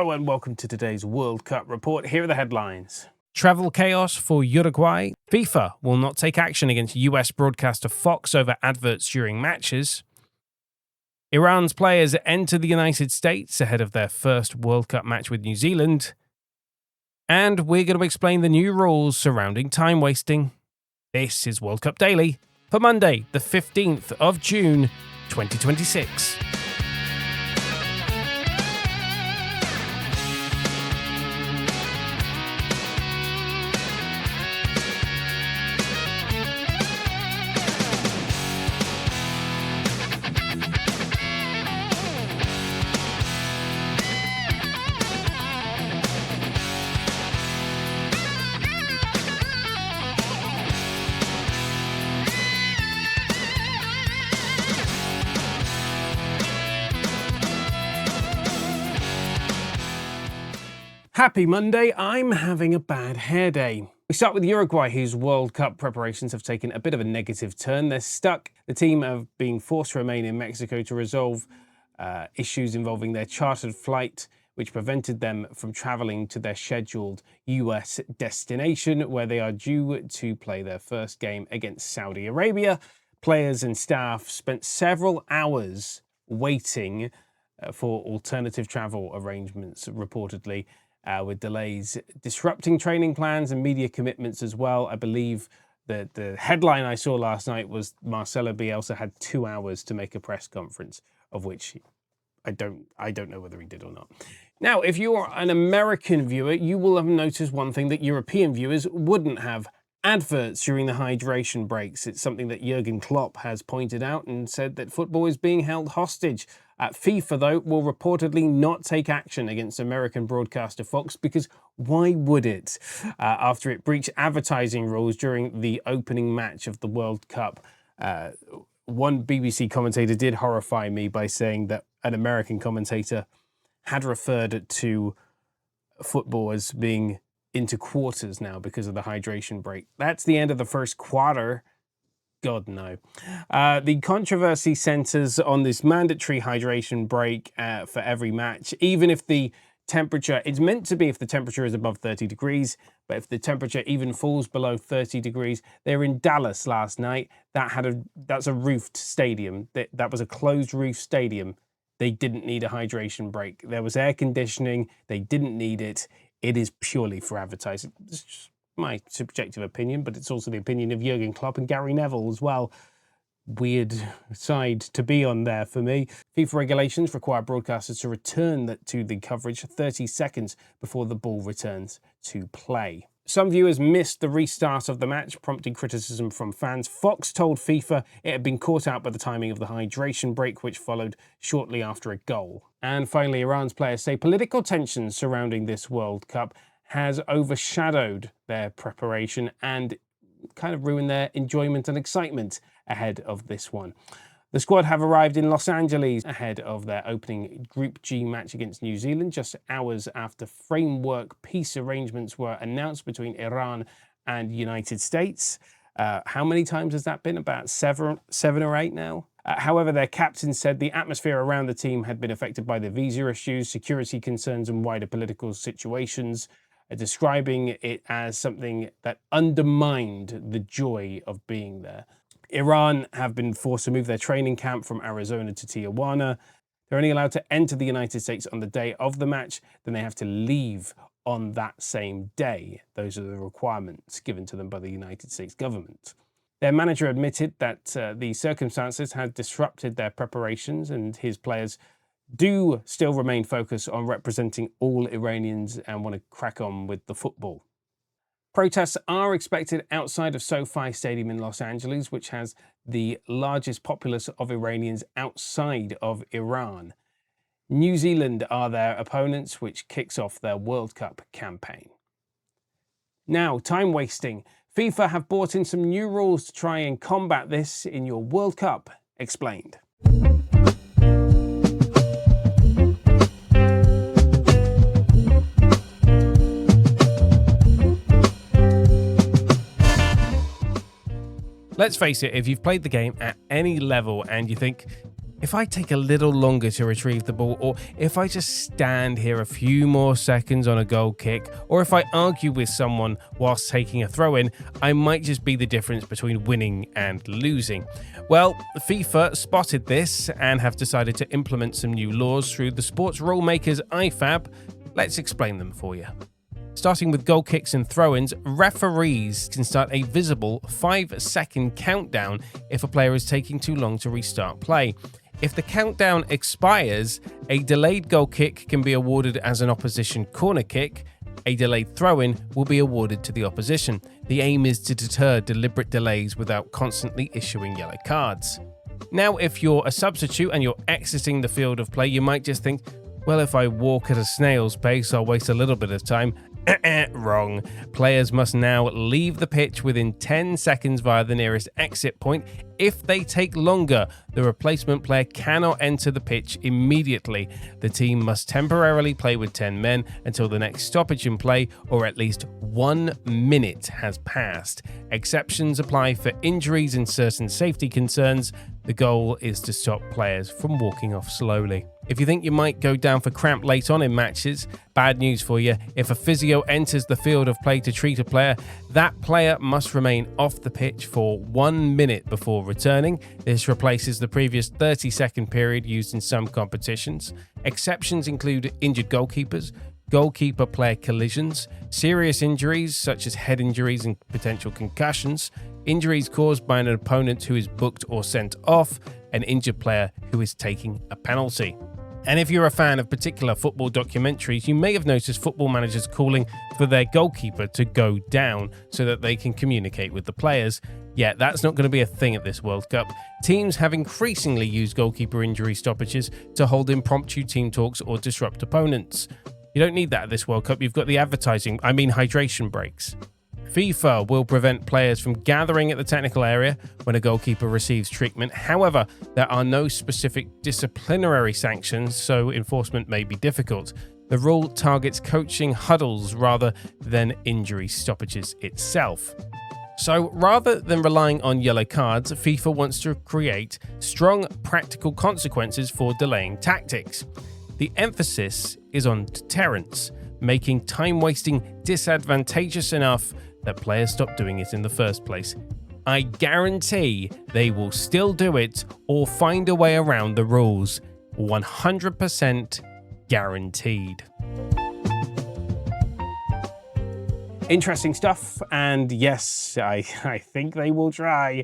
Hello and welcome to today's World Cup report. Here are the headlines. Travel chaos for Uruguay. FIFA will not take action against US broadcaster Fox over adverts during matches. Iran's players enter the United States ahead of their first World Cup match with New Zealand. And we're going to explain the new rules surrounding time wasting. This is World Cup Daily for Monday, the 15th of June, 2026. Happy Monday, I'm having a bad hair day. We start with Uruguay, whose World Cup preparations have taken a bit of a negative turn. They're stuck. The team have been forced to remain in Mexico to resolve issues involving their chartered flight, which prevented them from traveling to their scheduled US destination, where they are due to play their first game against Saudi Arabia. Players and staff spent several hours waiting for alternative travel arrangements, reportedly, with delays disrupting training plans and media commitments as well. I believe that the headline I saw last night was Marcelo Bielsa had 2 hours to make a press conference, of which I don't know whether he did or not. Now, if you're an American viewer, you will have noticed one thing that European viewers wouldn't have: adverts during the hydration breaks. It's something that Jurgen Klopp has pointed out and said that football is being held hostage. FIFA, though, will reportedly not take action against American broadcaster Fox, because why would it? After it breached advertising rules during the opening match of the World Cup. One BBC commentator did horrify me by saying that an American commentator had referred to football as being into quarters now because of the hydration break. That's the end of the first quarter. God, no. The controversy centers on this mandatory hydration break for every match, even if the temperature, it's meant to be if the temperature is above 30 degrees, but if the temperature even falls below 30 degrees, they're in Dallas last night. That's a roofed stadium. That was a closed roof stadium. They didn't need a hydration break. There was air conditioning. They didn't need it. It is purely for advertising. It's just my subjective opinion, but it's also the opinion of Jurgen Klopp and Gary Neville as well. Weird side to be on there for me. FIFA regulations require broadcasters to return to the coverage 30 seconds before the ball returns to play. Some viewers missed the restart of the match, prompting criticism from fans. Fox told FIFA it had been caught out by the timing of the hydration break, which followed shortly after a goal. And finally, Iran's players say political tensions surrounding this World Cup has overshadowed their preparation and kind of ruined their enjoyment and excitement ahead of this one. The squad have arrived in Los Angeles ahead of their opening Group G match against New Zealand, just hours after framework peace arrangements were announced between Iran and United States. How many times has that been? About seven or eight now? However, their captain said the atmosphere around the team had been affected by the visa issues, security concerns, and wider political situations, describing it as something that undermined the joy of being there. Iran have been forced to move their training camp from Arizona to Tijuana. They're only allowed to enter the United States on the day of the match, then they have to leave on that same day. Those are the requirements given to them by the United States government. Their manager admitted that the circumstances had disrupted their preparations, and his players do still remain focused on representing all Iranians and want to crack on with the football. Protests are expected outside of SoFi Stadium in Los Angeles, which has the largest populace of Iranians outside of Iran. New Zealand are their opponents, which kicks off their World Cup campaign. Now, time wasting. FIFA have brought in some new rules to try and combat this in your World Cup Explained. Let's face it, if you've played the game at any level and you think, If I take a little longer to retrieve the ball, or if I just stand here a few more seconds on a goal kick, or if I argue with someone whilst taking a throw-in, I might just be the difference between winning and losing. Well, FIFA spotted this and have decided to implement some new laws through the sports rule makers IFAB. Let's explain them for you. Starting with goal kicks and throw-ins, referees can start a visible 5-second countdown if a player is taking too long to restart play. If the countdown expires, a delayed goal kick can be awarded as an opposition corner kick. A delayed throw-in will be awarded to the opposition. The aim is to deter deliberate delays without constantly issuing yellow cards. Now, if you're a substitute and you're exiting the field of play, you might just think, well, if I walk at a snail's pace, I'll waste a little bit of time. Wrong. Players must now leave the pitch within 10 seconds via the nearest exit point. If they take longer, the replacement player cannot enter the pitch immediately. The team must temporarily play with 10 men until the next stoppage in play, or at least 1 minute has passed. Exceptions apply for injuries and certain safety concerns. The goal is to stop players from walking off slowly. If you think you might go down for cramp late on in matches, bad news for you. If a physio enters the field of play to treat a player, that player must remain off the pitch for 1 minute before returning. This replaces the previous 30-second period used in some competitions. Exceptions include injured goalkeepers, goalkeeper-player collisions, serious injuries such as head injuries and potential concussions, injuries caused by an opponent who is booked or sent off, an injured player who is taking a penalty. And if you're a fan of particular football documentaries, you may have noticed football managers calling for their goalkeeper to go down so that they can communicate with the players. Yet that's not going to be a thing at this World Cup. Teams have increasingly used goalkeeper injury stoppages to hold impromptu team talks or disrupt opponents. You don't need that at this World Cup. You've got the hydration breaks. FIFA will prevent players from gathering at the technical area when a goalkeeper receives treatment. However, there are no specific disciplinary sanctions, so enforcement may be difficult. The rule targets coaching huddles rather than injury stoppages itself. So rather than relying on yellow cards, FIFA wants to create strong practical consequences for delaying tactics. The emphasis is on deterrence, making time wasting disadvantageous enough that players stop doing it in the first place. I guarantee they will still do it or find a way around the rules. 100% guaranteed. Interesting stuff, and yes, I think they will try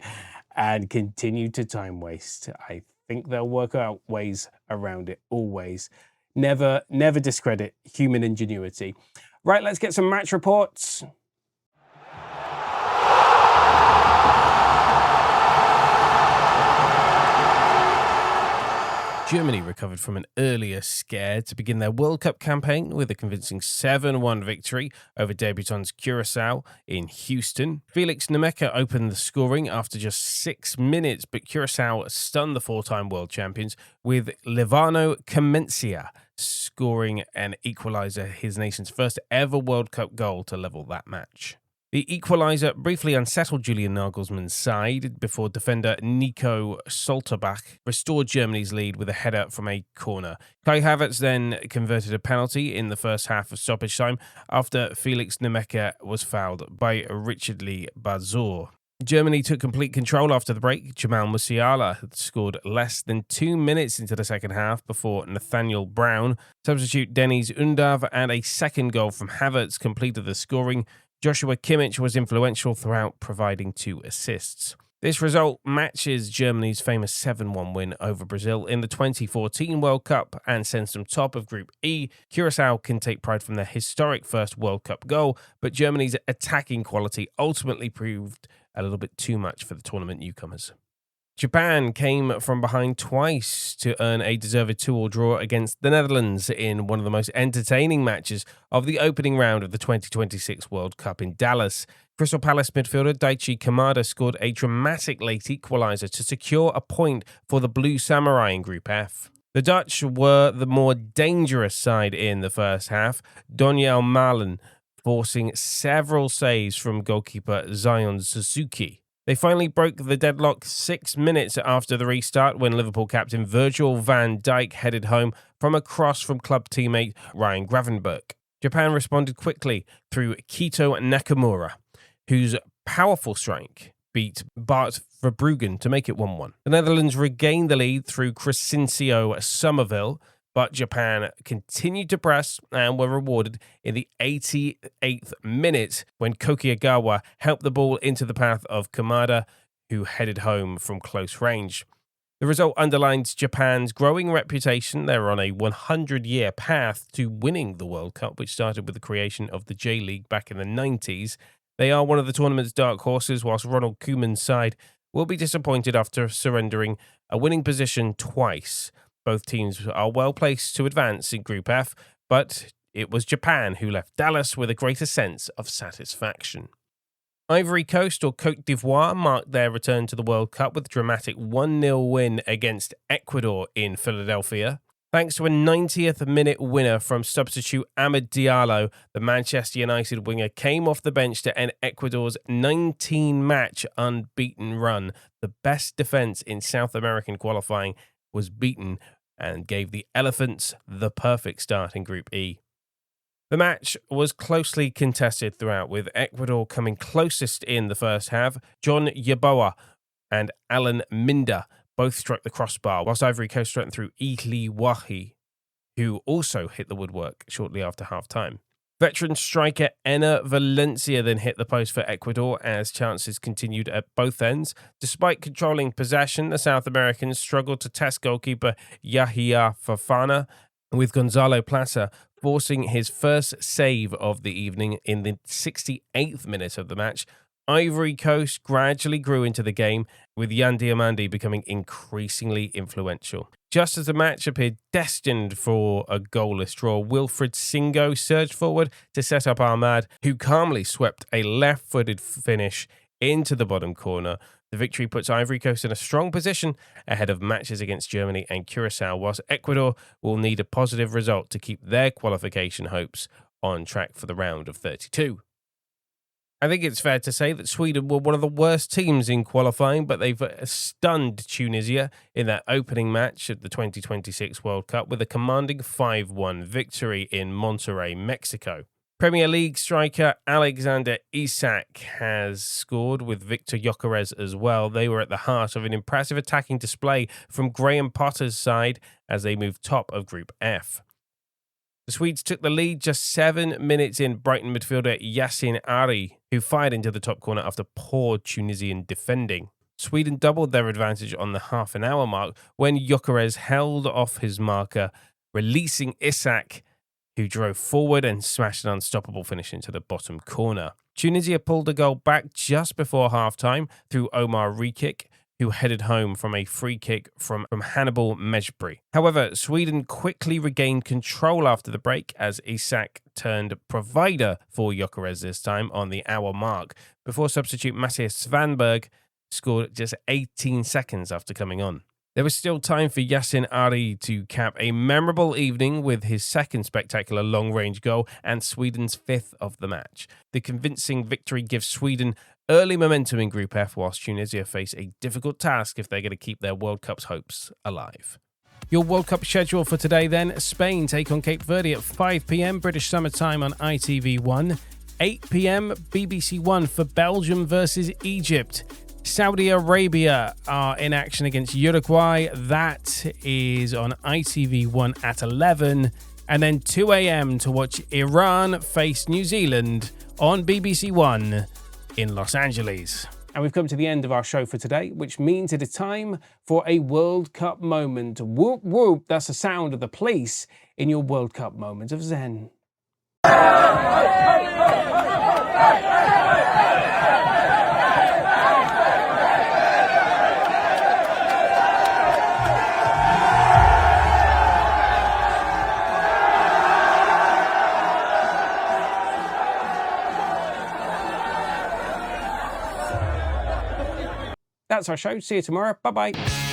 and continue to time waste. I think they'll work out ways around it, always. Never discredit human ingenuity. Right, let's get some match reports. Germany recovered from an earlier scare to begin their World Cup campaign with a convincing 7-1 victory over debutants Curacao in Houston. Felix Nemeka opened the scoring after just 6 minutes, but Curacao stunned the 4-time world champions with Livano Comencia scoring an equaliser, his nation's first ever World Cup goal to level that match. The equaliser briefly unsettled Julian Nagelsmann's side before defender Nico Solterbach restored Germany's lead with a header from a corner. Kai Havertz then converted a penalty in the first half of stoppage time after Felix Nemeka was fouled by Richard Lee Bazor. Germany took complete control after the break. Jamal Musiala had scored less than 2 minutes into the second half before Nathaniel Brown, substitute Deniz Undav, and a second goal from Havertz completed the scoring. Joshua Kimmich was influential throughout, providing 2 assists. This result matches Germany's famous 7-1 win over Brazil in the 2014 World Cup and sends them top of Group E. Curacao can take pride from their historic first World Cup goal, but Germany's attacking quality ultimately proved a little bit too much for the tournament newcomers. Japan came from behind twice to earn a deserved 2-2 draw against the Netherlands in one of the most entertaining matches of the opening round of the 2026 World Cup in Dallas. Crystal Palace midfielder Daichi Kamada scored a dramatic late equaliser to secure a point for the Blue Samurai in Group F. The Dutch were the more dangerous side in the first half, Doniel Malen forcing several saves from goalkeeper Zion Suzuki. They finally broke the deadlock 6 minutes after the restart when Liverpool captain Virgil van Dijk headed home from a cross from club teammate Ryan Gravenberch. Japan responded quickly through Kito Nakamura, whose powerful strike beat Bart Verbruggen to make it 1-1. The Netherlands regained the lead through Crescencio Somerville, but Japan continued to press and were rewarded in the 88th minute when Kokiagawa helped the ball into the path of Kamada, who headed home from close range. The result underlines Japan's growing reputation. They're on a 100-year path to winning the World Cup, which started with the creation of the J-League back in the 90s. They are one of the tournament's dark horses, whilst Ronald Koeman's side will be disappointed after surrendering a winning position twice. Both teams are well placed to advance in Group F, but it was Japan who left Dallas with a greater sense of satisfaction. Ivory Coast, or Côte d'Ivoire, marked their return to the World Cup with a dramatic 1-0 win against Ecuador in Philadelphia. Thanks to a 90th-minute winner from substitute Amad Diallo, the Manchester United winger came off the bench to end Ecuador's 19-match unbeaten run. The best defense in South American qualifying was beaten and gave the Elephants the perfect start in Group E. The match was closely contested throughout, with Ecuador coming closest in the first half. John Yeboah and Alan Minda both struck the crossbar, whilst Ivory Coast threatened through Ely Wahi, who also hit the woodwork shortly after half-time. Veteran striker Enner Valencia then hit the post for Ecuador as chances continued at both ends. Despite controlling possession, the South Americans struggled to test goalkeeper Yahia Fafana, with Gonzalo Plata forcing his first save of the evening in the 68th minute of the match. Ivory Coast gradually grew into the game, with Yan Diomande becoming increasingly influential. Just as the match appeared destined for a goalless draw, Wilfred Singo surged forward to set up Ahmad, who calmly swept a left-footed finish into the bottom corner. The victory puts Ivory Coast in a strong position ahead of matches against Germany and Curacao, whilst Ecuador will need a positive result to keep their qualification hopes on track for the round of 32. I think it's fair to say that Sweden were one of the worst teams in qualifying, but they've stunned Tunisia in their opening match at the 2026 World Cup with a commanding 5-1 victory in Monterrey, Mexico. Premier League striker Alexander Isak has scored, with Victor Gyökeres as well. They were at the heart of an impressive attacking display from Graham Potter's side as they moved top of Group F. The Swedes took the lead just 7 minutes in. Brighton midfielder Yasin Ari, who fired into the top corner after poor Tunisian defending. Sweden doubled their advantage on the half-an-hour mark when Gyökeres held off his marker, releasing Isak, who drove forward and smashed an unstoppable finish into the bottom corner. Tunisia pulled a goal back just before half-time through Omar Rekik, who headed home from a free kick from Hannibal Mejbri. However, Sweden quickly regained control after the break as Isak turned provider for Gyökeres this time on the hour mark, before substitute Matthias Svanberg scored just 18 seconds after coming on. There was still time for Yasin Ari to cap a memorable evening with his second spectacular long-range goal and Sweden's fifth of the match. The convincing victory gives Sweden early momentum in Group F, whilst Tunisia face a difficult task if they're going to keep their World Cup's hopes alive. Your World Cup schedule for today then: Spain take on Cape Verde at 5 p.m. British Summer Time on ITV1, 8 p.m. BBC One for Belgium versus Egypt. Saudi Arabia are in action against Uruguay. That is on ITV1 at 11. And then 2 a.m. to watch Iran face New Zealand on BBC One in Los Angeles. And we've come to the end of our show for today, which means it is time for a World Cup moment. Whoop, whoop. That's the sound of the police in your World Cup moment of Zen. That's our show. See you tomorrow. Bye-bye.